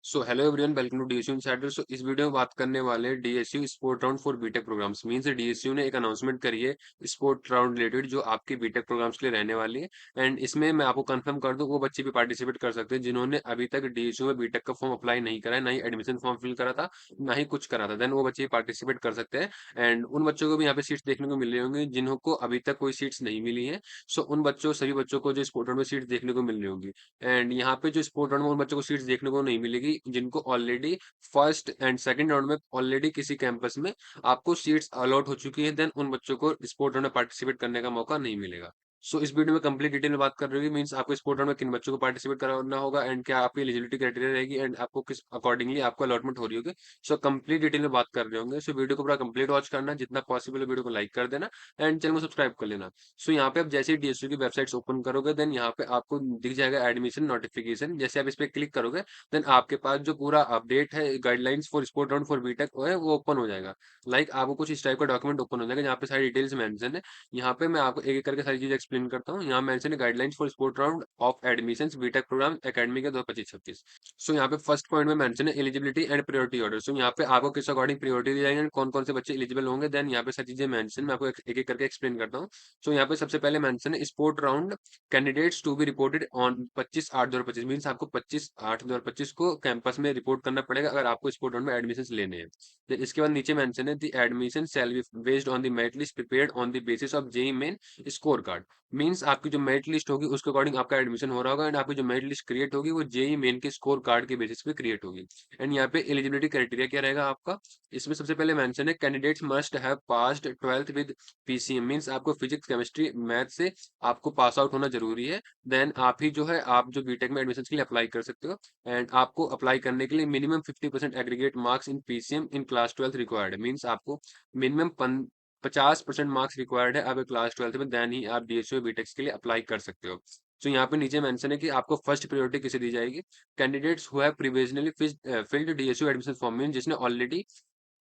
So hello everyone, welcome to DSU insider. इस video में बात करने वाले हैं DSU sport round for BTech programmes. Means DSU ने एक अनाउंसमेंट करी है स्पोर्ट राउंड रिलेटेड, जो आपके बीटेक प्रोग्राम्स के लिए रहने वाली है। एंड इसमें मैं आपको कंफर्म कर दूं, वो बच्चे भी पार्टिसिपेट कर सकते हैं जिन्होंने अभी तक डीएसयू में बीटेक का फॉर्म अप्लाई नहीं करा है, ना ही एडमिशन फॉर्म फिल करा था, ना ही कुछ करा था। देन वो बच्चे पार्टिसिपेट कर सकते हैं। एंड उन बच्चों को भी यहाँ पे सीट्स देखने को मिल रही होंगी जिन्हों को अभी तक कोई सीट्स नहीं मिली है। सो उन बच्चों सभी बच्चों को जो स्पोर्ट राउंड में सीट्स देखने को मिल रही होंगी। एंड यहाँ पे जो स्पोर्ट राउंड में उन बच्चों को सीट्स देखने को नहीं मिलेगी जिनको already first and second round में ऑलरेडी किसी कैंपस में आपको सीट्स अलॉट हो चुकी है। देन उन बच्चों को स्पोर्ट राउंड में पार्टिसिपेट करने का मौका नहीं मिलेगा। सो इस वीडियो में कंप्लीट डिटेल में बात कर रही होगी, मींस आपको स्पोर्ट राउंड में किन बच्चों को पार्टिसिपेट करना होगा एंड क्या आपकी एलिजिबिलिटी क्राइटेरिया रहेगी एंड आपको किस अकॉर्डिंगली आपको अलॉटमेंट हो रही होगी। सो कंप्लीट डिटेल में बात कर रहे होंगे। सो वीडियो को पूरा कंप्लीट वॉच करना, जितना पॉसिबल है वीडियो को लाइक कर देना एंड चैनल को सब्सक्राइब कर लेना। सो यहाँ पे आप जैसे ही डीएसयू की वेबसाइट ओपन करोगे, देन यहाँ पे आपको दिख जाएगा एडमिशन नोटिफिकेशन। जैसे आप इस पे क्लिक करोगे, देन आपके पास जो पूरा अपडेट है guidelines for sport round for BTech है वो ओपन हो जाएगा। आपको कुछ इस टाइप का डॉक्यूमेंट ओपन हो जाएगा जहाँ पे सारी डिटेल्स मेंशन है। यहाँ पे मैं आपको एक एक करके सारी चीजें एक्सप्लेन करता हूँ। यहाँ मेंशन है guidelines for sport round of admission BTech programme academy के 2025-26। सो यहाँ पे फर्स्ट पॉइंट में मेंशन है eligibility and priority order. So यहाँ पे आपको किस अकॉर्डिंग प्रायोरिटी दी जाएगी, कौन कौन से बच्चे एलिजिबल होंगे। देन यहाँ पे सारी चीजें मेंशन, मैं आपको एक एक करके एक्सप्लेन करता हूँ। सो यहाँ पे सबसे पहले मेंशन है sport round candidates to be reported on 25/8/2025। Means आपको 25/8/2025 को कैंपस में रिपोर्ट करना पड़ेगा अगर आपको स्पोर्ट राउंड में एडमिशन लेने हैं। Then इसके बाद नीचे मेंशन है the admission shall be based on the merit list prepared on the basis of JEE main score card. Means आपकी जो मेरिट लिस्ट होगी उसके अकॉर्डिंग आपका एडमिशन हो रहा होगा एंड आपकी जो मेरिट लिस्ट क्रिएट होगी वो जेईई मेन के स्कोर कार्ड के बेसिस पे क्रिएट होगी। एंड यहाँ पे एलिजिबिलिटी क्राइटेरिया क्या रहेगा आपका, इसमें सबसे पहले मेंशन है candidates must have passed 12th with PCM. Means आपको फिजिक्स केमिस्ट्री मैथ से आपको पास आउट होना जरूरी है। देन आप ही जो है आप जो बीटेक में एडमिशन के लिए अप्लाई कर सकते हो। एंड आपको अप्लाई करने के लिए minimum 50% aggregate marks in PCM in class 12th required है। मीन्स आपको मिनिमम 50% मार्क्स रिक्वायर्ड है अब क्लास 12th में, देन ही आप डीएसयू बीटेक्स के लिए अप्लाई कर सकते हो। तो यहाँ पे नीचे मेंशन है कि आपको फर्स्ट प्रायोरिटी किसे दी जाएगी। Candidates who have previously field DSU admission form, mean जिसने ऑलरेडी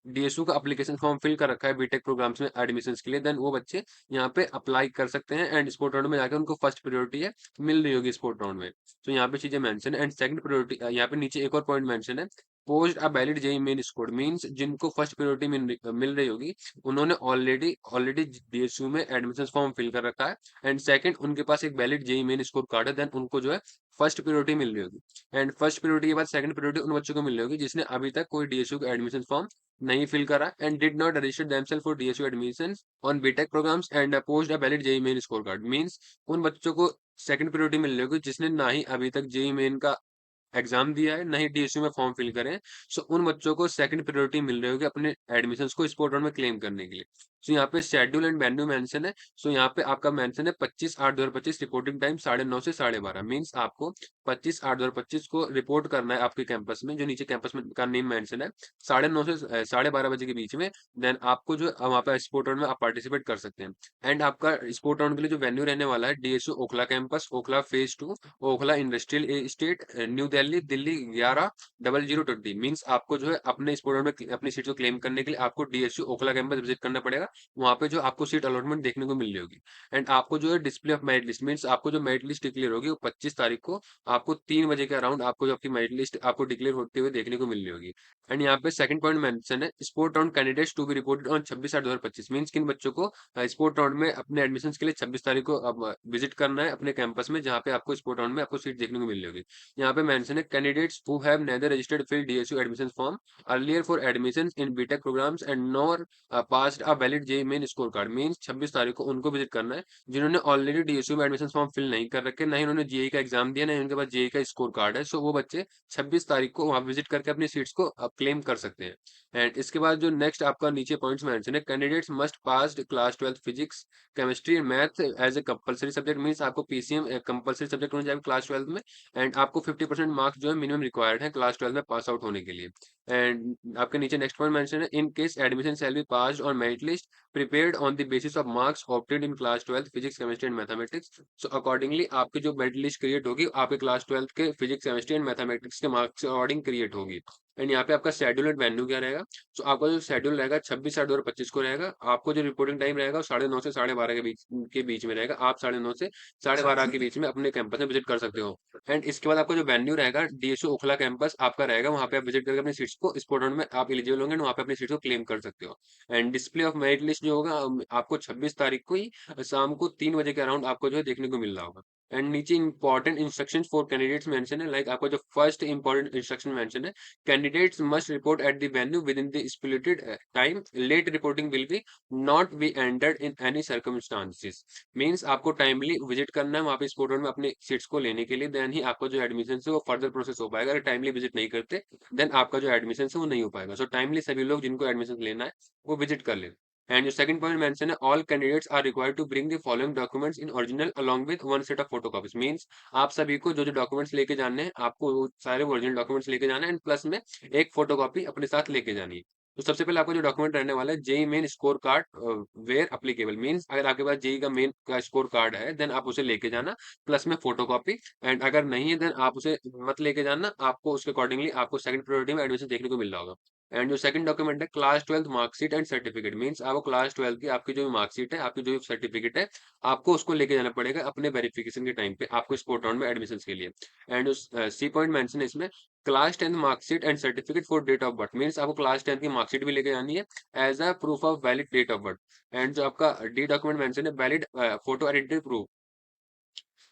डीएसयू का एप्लीकेशन फॉर्म फिल कर रखा है बीटेक प्रोग्राम्स में एडमिशन्स के लिए, देन वो बच्चे यहाँ पे अप्लाई कर सकते हैं एंड स्पोर्ट राउंड में जाकर उनको फर्स्ट प्रायोरिटी है मिल रही होगी स्पोर्ट राउंड में। तो यहाँ पे चीजें मेंशन है। एंड सेकंड प्रायोरिटी यहाँ पे नीचे एक और पॉइंट मेंशन है, post a valid JEE main score. Means जिनको फर्स्ट प्रायोरिटी मिल रही होगी उन्होंने ऑलरेडी ऑलरेडी डीएसयू में एडमिशन फॉर्म फिल कर रखा है एंड सेकंड उनके पास एक valid JEE main score card है, देन उनको जो है फर्स्ट प्रायोरिटी मिल रही होगी। एंड फर्स्ट प्रायोरिटी के बाद सेकंड प्रायोरिटी उन बच्चों को मिल रही होगी जिसने अभी तक कोई डीएसयू का एडमिशन फॉर्म नहीं फिल करा and did not register themselves for DSU admission on BTech programmes and post a valid JEE main score card. Means उन बच्चों को सेकंड प्रायोरिटी मिल रही होगी जिसने ना ही अभी तक जेई मेन का एग्जाम दिया है, नहीं डीएसयू में फॉर्म फिल करे। सो उन बच्चों को सेकंड प्रायोरिटी मिल रही होगी अपने एडमिशन्स को स्पोर्ट राउंड में क्लेम करने के लिए। सो यहाँ पे शेड्यूल एंड वेन्यू मेंशन है। सो यहाँ पे आपका मेंशन है 25/8/2025 रिपोर्टिंग टाइम 9:30 से 12:30। मींस आपको 25/8/2025 को रिपोर्ट करना है आपके कैंपस में, जो नीचे कैंपस में का नेम मेंशन है, 9:30 से 12:30 के बीच में। देन आपको जो वहाँ पे स्पोर्ट राउंड में आप पार्टिसिपेट कर सकते हैं। एंड आपका स्पोर्ट राउंड के लिए जो वेन्यू रहने वाला है DSU Okhla campus, Okhla phase 2, Okhla industrial estate, new Delhi, Delhi 110020। Means आपको जो है अपने स्पोर्ट में अपनी सीट को क्लेम करने के लिए आपको डीएसयू ओखला कैंपस विजिट करना पड़ेगा। वहां पे जो आपको सीट अलॉटमेंट देखने को मिल रही होगी। एंड आपको जो है display of merit list, means आपको जो मेरिट लिस्ट डिक्लेयर होगी वो 25 तारीख को आपको 3 बजे के अराउंड आपको जो आपकी मेरिट लिस्ट आपको डिक्लेयर होते हुए देखने को मिल रही होगी। एंड यहाँ पे सेकंड पॉइंट मेंशन है sport round candidates to be reported on 26/8/2025। Means किन बच्चों को स्पोर्ट राउंड में अपने एडमिशन के लिए 26 तारीख को अब विजिट करना है अपने कैंपस में जहाँ पे आपको स्पोर्ट राउंड में आपको सीट देखने को मिल रही होगी। यहाँ पे मेंशन है candidates who have neither registered fill DSU admission form earlier for admission in BTech programmes and nor passed a valid JEE main score card. Means 26 तारीख को उनको विजिट करना है जिन्होंने ऑलरेडी डीएसयू में एडमिशन फॉर्म फिल नहीं कर रखे, नहीं उन्होंने जेईई का एग्जाम दिया, नहीं उनके पास जेईई का स्कोर कार्ड है। सो वो बच्चे 26 तारीख को वहां विजिट करके अपनी सीट्स को क्लेम कर सकते हैं। एंड इसके बाद जो नेक्स्ट आपका नीचे पॉइंट्स मेंशन है, candidates must pass class 12th physics chemistry and math as a compulsory subject. Means आपको पीसीएम कंपलसरी सब्जेक्ट होना चाहिए क्लास 12th में। एंड आपको 50% मार्क्स जो है मिनिमम रिक्वायर्ड है क्लास 12 में पास आउट होने के लिए। एंड आपके नीचे नेक्स्ट पॉइंट मेंशन है in case admission shall be passed on merit list prepared on the basis of marks obtained in class 12 physics chemistry and mathematics. So accordingly आपकी जो merit list create होगी आपके class 12 के physics chemistry and mathematics के marks के according create होगी। And यहाँ पे आपका शेड्यूल एंड वेन्यू क्या रहेगा। सो आपका जो शेड्यूल रहेगा 26/8/2025 को रहेगा। आपको जो रिपोर्टिंग टाइम रहेगा वो 9:30 से 12:30 के बीच में रहेगा। आप 9:30 से 12:30 के बीच में अपने कैंपस में विजिट कर सकते हो। एंड इसके बाद आपका जो वेन्यू रहेगा डीएसयू ओखला कैंपस आपका रहेगा। वहाँ पे आप विजिट करके अपनी सीट्स को स्पॉट राउंड में आप एलिजिबल होंगे, वहाँ पे अपनी सीट्स को क्लेम कर सकते हो। And display of merit list जो होगा आपको 26 तारीख को ही शाम को 3 बजे के अराउंड आपको जो है देखने को मिल रहा होगा। एंड नीचे important instruction for candidates mention है। लाइक आपका जो फर्स्ट इंपॉर्टेंट इंस्ट्रक्शन मेंशन है, candidates must report at the venue within the stipulated time. Late reporting will be not be entered in any circumstances. Means आपको timely visit करना है वहाँ पे sport में अपने सीट्स को लेने के लिए, देन ही आपका जो एडमिशन है वो फर्दर प्रोसेस हो पाएगा। अगर टाइमली विजिट नहीं करते देन आपका जो एडमिशन है वो नहीं हो पाएगा। सो टाइमली सभी लोग जिनको एडमिशन लेना है वो विजिट कर ले। एंड जो सेकंड पॉइंट मेंशन है, all candidates are required to bring the following documents in original along with one set of photocopies. Means आप सभी को जो जो डॉक्यूमेंट्स लेके जाने हैं आपको वो सारे ओरिजिनल डॉक्यूमेंट्स लेके जाना है एंड प्लस में एक फोटोकॉपी अपने साथ लेके जानी है। तो सबसे पहले आपको जो डॉक्यूमेंट रहने वाला है JEE main score card where applicable. Means अगर आपके पास जेई का मेन का स्कोर कार्ड है देन आप उसे लेके जाना प्लस में फोटोकॉपी। एंड अगर नहीं है देन आप उसे मत लेके जाना, आपको उसके अकॉर्डिंगली आपको सेकंड प्रायोरिटी में एडमिशन देखने को मिल रहा होगा। एंड जो सेकंड डॉक्यूमेंट है class 12 marksheet and certificate. Means आपको क्लास 12 की आपकी जो मार्कशीट है आपकी जो सर्टिफिकेट है आपको उसको लेके जाना पड़ेगा अपने वेरिफिकेशन के टाइम पे आपको स्पोर्ट राउंड में एडमिशन के लिए। एंड सी पॉइंट मेंशन है इसमें, class 10 marksheet and certificate for date of birth. Means आपको क्लास 10 की मार्कशीट भी लेके जानी है as a proof of valid date of birth. And जो आपका डी डॉक्यूमेंट मेंशन है valid photo identity proof.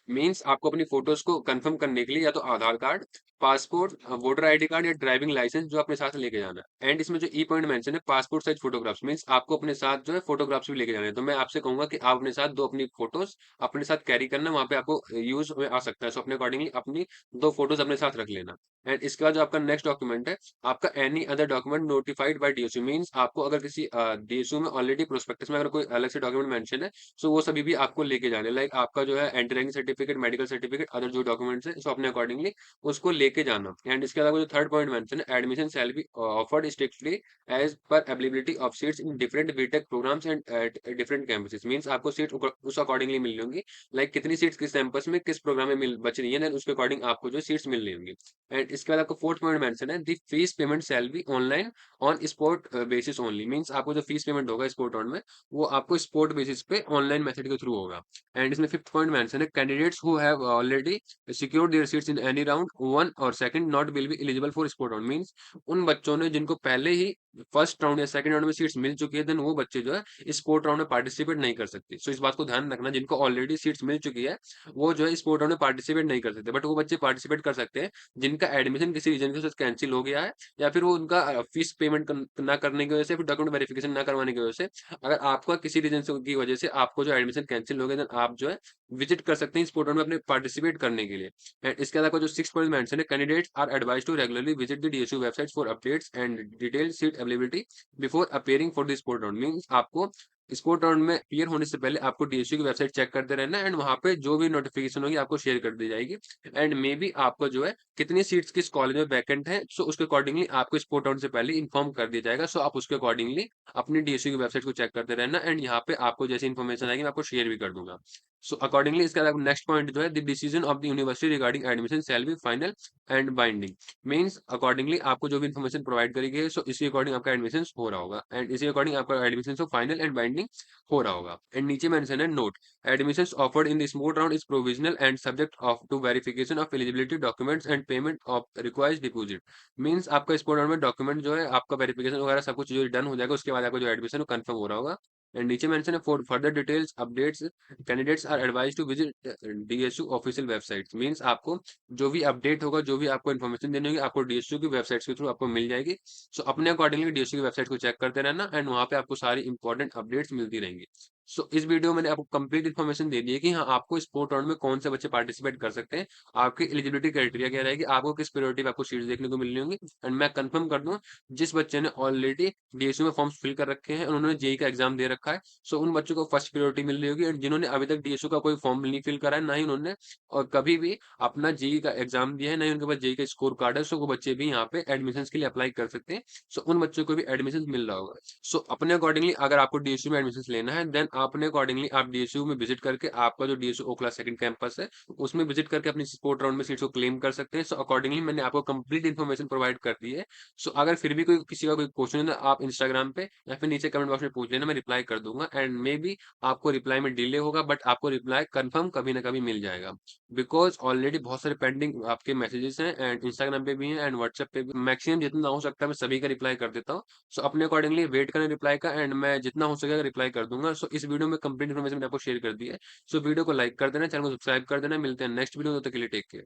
Means आपको अपनी फोटोज को कंफर्म करने के लिए या तो Aadhaar card, passport, voter ID card या ड्राइविंग लाइसेंस जो अपने साथ लेके जाना है। एंड इसमें जो ई पॉइंट मेंशन है पासपोर्ट साइज फोटोग्राफ्स। मीन्स आपको अपने साथ जो है फोटोग्राफ्स भी लेके जाने हैं। तो मैं आपसे कहूंगा कि आप अपने साथ दो अपनी फोटोज अपने साथ कैरी करना, वहां पे आपको यूज में आ सकता है। सो अपने अकॉर्डिंगली अपनी दो फोटोज अपने साथ रख लेना। एंड इसके बाद जो आपका नेक्स्ट डॉक्यूमेंट है आपका any other document notified by DSU. Means आपको अगर किसी डीएसयू में ऑलरेडी प्रोस्पेक्टस में अगर कोई अलग से डॉक्यूमेंट मेंशन है सो वो सभी भी आपको लेके जाने। लाइक आपका जो है entering certificate, medical certificate, other जो डॉक्यूमेंट्स है सो अपने अकॉर्डिंगली उसको लेके जाना। एंड इसके अलावा जो थर्ड पॉइंट मेंशन है, admission shall be offered strictly as per availability of seats in different BTech programmes and different campuses. Means आपको सीट उस अकॉर्डिंगली मिल रही होंगी। लाइक कितनी सीट्स किस कैंपस में किस प्रोग्राम में मिल बच रही है देन उसके अकॉर्डिंग आपको जो सीट्स मिल रही होंगी। एंड इसके बाद आपको फोर्थ पॉइंट मेंशन है, the fees payment shall be online on spot basis only. Means आपको जो फीस पेमेंट होगा स्पॉट ऑन में वो आपको स्पॉट बेसिस पे ऑनलाइन मेथड के थ्रू होगा। एंड इसमें फिफ्थ पॉइंट मेंशन है, candidates who have already secured their seats in any round one और second not will be eligible for spot round. Means उन बच्चों ने जिनको पहले ही फर्स्ट राउंड या सेकंड राउंड में सीट्स मिल चुकी है देन वो बच्चे जो है स्पोर्ट राउंड में पार्टिसिपेट नहीं कर सकते। सो इस बात को ध्यान रखना, जिनको ऑलरेडी सीट्स मिल चुकी है वो जो है स्पोर्ट राउंड में पार्टिसिपेट नहीं कर सकते, बट वो बच्चे पार्टिसिपेट कर सकते हैं जिनका एडमिशन किसी रीजन की वजह से कैंसिल हो गया है या फिर वो उनका फीस पेमेंट ना करने की वजह से, फिर डॉक्यूमेंट वेरिफिकेशन ना करवाने की वजह से, अगर आपका किसी रीजन से की वजह से आपको जो एडमिशन कैंसिल हो गया देन आप जो है विजिट कर सकते हैं स्पोर्ट राउंड में अपने पार्टिसिपेट करने के लिए। एंड इसके अलावा जो सिक्स पॉइंट मेंशन है, candidates are advise to regularly visit the DSU website for updates and detail seat availability before appearing for the sport round. Means आपको स्पोर्ट राउंड में क्लियर होने से पहले आपको डीएसयू की वेबसाइट चेक करते रहना है एंड वहां पे जो भी नोटिफिकेशन होगी आपको शेयर कर दी जाएगी। एंड मे बी आपको जो है कितनी सीट्स किस कॉलेज में वैकेंट है सो उसके अकॉर्डिंगली आपको स्पोर्ट राउंड से पहले इन्फॉर्म कर दिया जाएगा। सो आप उसके अकॉर्डिंगली अपनी डीएसयू की वेबसाइट को चेक करते रहना एंड यहाँ पे आपको जैसी इन्फॉर्मेशन आएगी मैं आपको शेयर भी कर दूंगा। सो अकॉर्डिंगली इसका नेक्स्ट पॉइंट जो है, the decision of the university regarding admission shall B final and binding. Means accordingly आपको जो भी इन्फॉर्मेशन प्रोवाइड करी गई है सो इसी अकॉर्डिंग आपका एडमिशन हो रहा होगा एंड इसी अकॉर्डिंग आपका एडमिशन फाइनल एंड बाइंडिंग हो रहा होगा। एंड नीचे मेंशन है note, admissions offered in the smooth round is provisional and subject of to verification of eligibility documents and payment of requires deposit। Means आपका sport round में document जो है आपका वेरिफिकेशन वगैरह सब कुछ जो डन हो जाएगा उसके बाद आपका जो एडमिशन है कंफर्म हो रहा होगा। एंड नीचे मेंशन है for further details updates candidates are advise to visit DSU official website. Means आपको जो भी अपडेट होगा जो भी आपको इन्फॉर्मेशन देनी होगी आपको डीएसयू की वेबसाइट के थ्रू आपको मिल जाएगी। सो अपने अकॉर्डिंगली डीएसयू की वेबसाइट को चेक करते रहना एंड वहाँ पे आपको सारी इंपॉर्टेंट अपडेट्स मिलती रहेंगी। सो इस वीडियो में मैंने आपको कंप्लीट इन्फॉर्मेशन दे दी है कि हाँ, आपको स्पोर्ट राउंड में कौन से बच्चे पार्टिसिपेट कर सकते हैं, आपकी एलिजिबिलिटी क्राइटेरिया क्या रहेगी, आपको किस प्रायोरिटी पे आपको सीट्स देखने को मिलनी होंगी। एंड मैं कंफर्म कर दूं, जिस बच्चे ने ऑलरेडी डीएसयू में फॉर्म्स फिल कर रखे हैं, उन्होंने जेई का एग्जाम दे रखा है, सो उन बच्चों को फर्स्ट प्रायोरिटी मिल रही होगी। एंड जिन्होंने अभी तक डीएसयू का कोई फॉर्म नहीं फिल करा है, ना ही उन्होंने और कभी भी अपना जेई का एग्जाम दिया है, ना ही उनके पास जेई का स्कोर कार्ड है, सो वो बच्चे भी यहाँ पे एडमिशन के लिए अप्लाई कर सकते हैं। सो उन बच्चों को भी एडमिशन मिल रहा होगा। सो अपने अकॉर्डिंगली अगर आपको डीएसयू में एडमिशन लेना है, देन अपने अकॉर्डिंगली आप डीएसयू में विजिट करके आपका जो डीएसयू ओखला सेकंड कैंपस है, उसमें विजिट करके अपनी स्पोर्ट राउंड में सीट्स को क्लेम कर सकते हैं। सो अकॉर्डिंगली मैंने आपको कंप्लीट इन्फॉर्मेशन प्रोवाइड कर दी है। सो अगर फिर भी कोई किसी का कोई क्वेश्चन है, तो आप इंस्टाग्राम पे या फिर नीचे कमेंट बॉक्स में पूछ लेना, मैं रिप्लाई कर दूंगा। एंड मे बी आपको रिप्लाई में डिले होगा, बट आपको रिप्लाई कंफर्म कभी ना कभी मिल जाएगा, बिकॉज ऑलरेडी बहुत सारे पेंडिंग आपके मैसेजेस हैं, एंड इंस्टाग्राम पे भी हैं एंड व्हाट्सएप पे भी। मैक्सिमम जितना हो सकता है मैं सभी का रिप्लाई कर देता हूँ। सो अपने अकॉर्डिंगली वेट करें रिप्लाई का, एंड मैं जितना हो सकेगा रिप्लाई कर दूंगा। सो इस वीडियो में कंप्लीट इन्फॉर्मेशन मैंने आपको शेयर कर दी है। सो वीडियो को लाइक कर देना, चैनल को सब्सक्राइब कर देना। मिलते हैं नेक्स्ट वीडियो, तब तक के लिए टेक केयर।